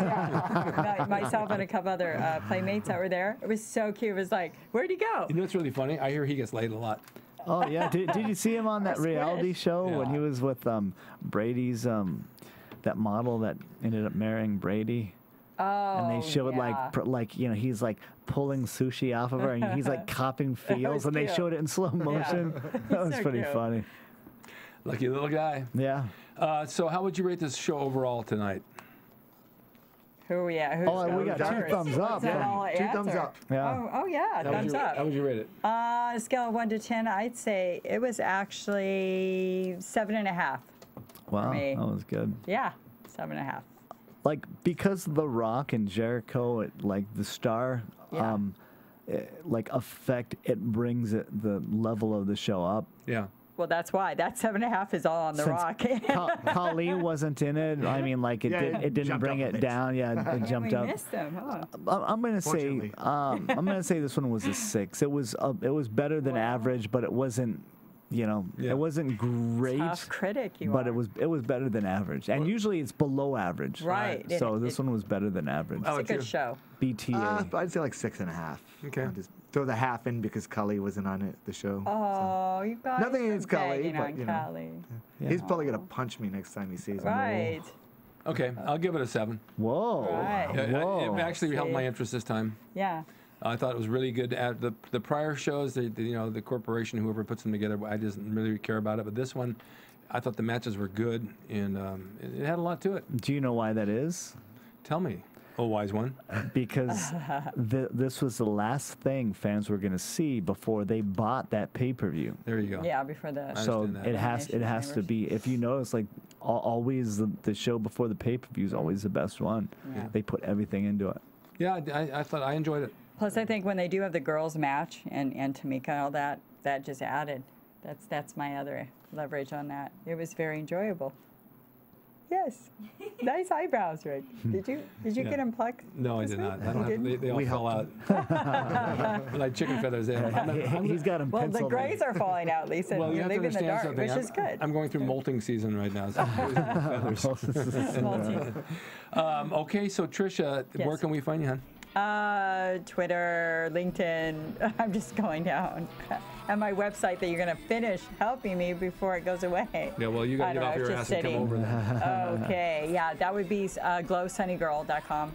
myself and a couple other playmates that were there. It was so cute. It was like, where'd he go? You know what's really funny? I hear he gets laid a lot. Oh yeah, did you see him on that Squish. reality show when Yeah. he was with Brady's that model that ended up marrying Brady? Oh, And they showed yeah. like he's like pulling sushi off of her and he's like copping was feels and they cute. showed it in slow motion. That was so pretty cute. funny. Lucky little guy. Yeah. So how would you rate this show overall tonight? Who we at? Who's Oh, we going got two first? thumbs up. Was that Yeah. all it 2 thumbs answered? up. Yeah. Oh yeah, thumbs How up. would you rate it? On a scale of 1 to 10, I'd say it was actually 7.5. Wow, me. that was good. Yeah, 7.5. Like because The Rock and Jericho, like the star, Yeah. like effect, it brings the level of the show up. Yeah. Well, that's why. That 7.5 is all on The Since Rock. Kali wasn't in it. I mean, like it Yeah, did. it It didn't jumped bring up a it bit. down. Yeah, it jumped we up. missed him, huh? I'm gonna say. Fortunately. I'm gonna say this one was a 6. It was better than average, but it wasn't. Yeah. It wasn't great. Tough critic, you But are. it was better than average, and usually it's below average. Right. So It- this one was better than average. Oh, It's a good you? show. BTA. I'd say like 6.5. Okay. I'll just throw the half in because Cully wasn't on it, the show. Oh, you guys Nothing are against Cully, bagging but, on you know. Cully. He's probably gonna punch me next time he sees me. Right. Okay, I'll give it a 7. Whoa. Right. Whoa. It actually held See? my interest this time. Yeah. I thought it was really good. At the prior shows, the corporation, whoever puts them together, I didn't really care about it. But this one, I thought the matches were good, and it had a lot to it. Do you know why that is? Tell me, oh wise one. Because this was the last thing fans were going to see before they bought that pay-per-view. There you go. Yeah, before the. So understand that. it has to be. If you notice, like always, the show before the pay-per-view is always the best one. Yeah. They put everything into it. Yeah, I thought I enjoyed it. Plus, I think when they do have the girls' match and Tamika and all that, that just added. That's my other leverage on that. It was very enjoyable. Yes. Nice eyebrows, Rick. Did you Yeah. get them plucked? No, I this did week? not. I You don't have. didn't? They all We fell out. like chicken feathers. He's got them Well, the penciled. grays are falling out, Lisa. Well, you You're have to leaving the understand dark, something. which is good. I'm going through molting season right now. So I'm losing feathers. Small team. Okay, so Tricia, where Yes. can we find you, hon? Twitter, LinkedIn. I'm just going down. And my website that you're going to finish helping me before it goes away. Yeah, well, you got I to get know, off I was your just ass and come sitting. over then. Okay, yeah, that would be glowsunnygirl.com.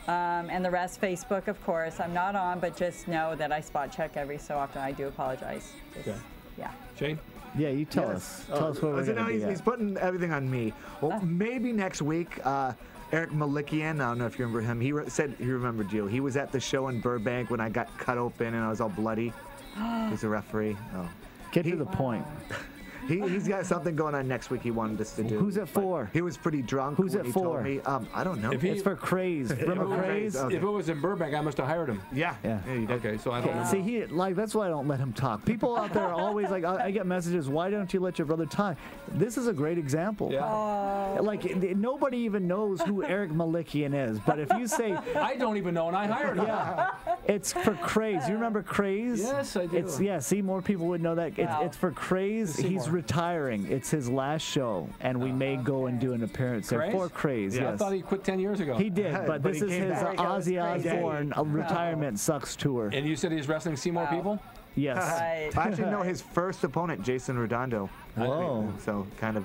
And the rest, Facebook, of course. I'm not on, but just know that I spot check every so often. I do apologize. Just, Okay. Yeah. Shane? Yeah, you tell us. Tell us what we're So going now to do. he's putting everything on me. Well, maybe next week. Eric Malikian, I don't know if you remember him. He said he remembered you. He was at the show in Burbank when I got cut open and I was all bloody. He's a referee. Oh. Get to the point. He's got something going on next week he wanted us to do. Who's it for? He was pretty drunk. Who's when it he for? Told me. I don't know. It's for Craze. Remember Craze? Okay. If it was in Burbank, I must have hired him. Yeah. Yeah. You did. Okay, so I don't know. See, that's why I don't let him talk. People out there are always like, I get messages, why don't you let your brother talk? This is a great example. Yeah. Like, nobody even knows who Eric Malikian is, but if you say, I don't even know, and I hired him. yeah, it's for Craze. You remember Craze? Yes, I do. See, more people would know that. It's for Craze. He's retiring. It's his last show, and we may go and do an appearance there for Craze. Yeah, yes. I thought he quit 10 years ago. He did, but But this he is came his back. Ozzy Osbourne retirement sucks tour. And you said he's wrestling Seymour people? Yes. Right. I actually know his first opponent, Jason Redondo. Whoa. So kind of,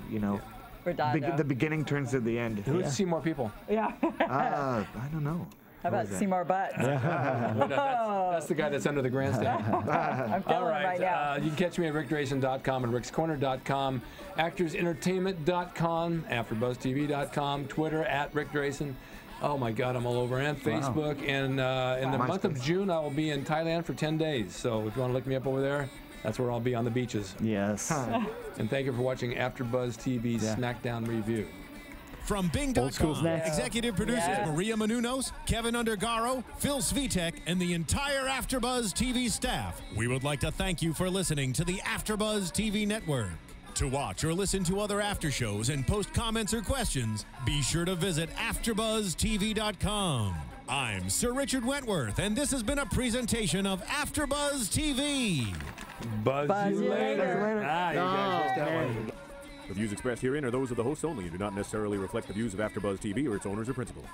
Redondo. the beginning turns to the end. Who's Seymour people? Yeah. I don't know. How about Seymour Butts? That's the guy that's under the grandstand. I'm feeling All it right now. You can catch me at rickdrasin.com and rickscorner.com, actorsentertainment.com, AfterBuzzTV.com, Twitter at Ric Drasin. Oh my God, I'm all over. And Facebook. And in the month of June, I will be in Thailand for 10 days. So if you want to look me up over there, that's where I'll be on the beaches. Yes. And thank you for watching AfterBuzz TV's SmackDown review. From Old school Bing.com, snacks. executive producers Yes. Maria Menounos, Kevin Undergaro, Phil Svitek, and the entire AfterBuzz TV staff, we would like to thank you for listening to the AfterBuzz TV network. To watch or listen to other after shows and post comments or questions, be sure to visit AfterBuzzTV.com. I'm Sir Richard Wentworth, and this has been a presentation of AfterBuzz TV. Buzz you later. Later. You guys missed that one. The views expressed herein are those of the hosts only and do not necessarily reflect the views of AfterBuzz TV or its owners or principals.